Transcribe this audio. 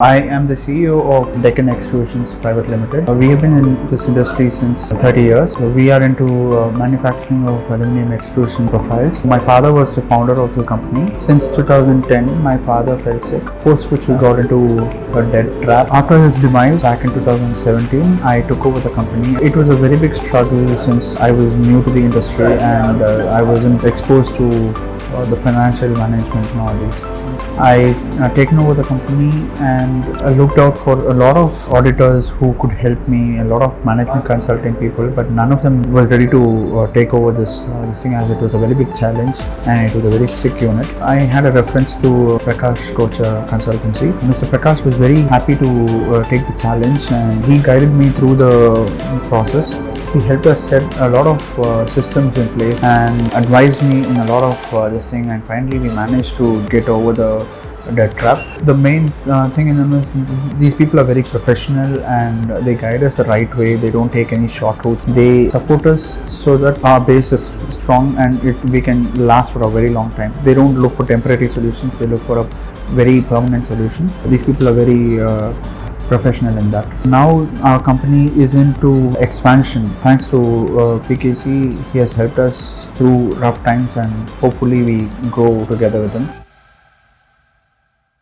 I am the CEO of Deccan Extrusions Pvt Ltd. We have been in this industry since 30 years. We are into manufacturing of aluminum extrusion profiles. My father was the founder of the company. Since 2010, my father fell sick, post which we got into a debt trap. After his demise back in 2017, I took over the company. It was a very big struggle since I was new to the industry and I wasn't exposed to the financial management and all these. I've taken over the company and looked out for a lot of auditors who could help me, a lot of management consulting people, but none of them was ready to take over this thing, as it was a very big challenge and it was a very strict unit. I had a reference to Prakash Kocha Consultancy. Mr. Prakash was very happy to take the challenge and he guided me through the process. He helped us set a lot of systems in place and advised me in a lot of this thing, and finally we managed to get over the debt trap. The main thing in them is these people are very professional and they guide us the right way. They don't take any short routes. They support us so that our base is strong and we can last for a very long time. They don't look for temporary solutions. They look for a very permanent solution. These people are very professional in that. Now our company is into expansion. Thanks to PKC, he has helped us through rough times and hopefully we grow together with him.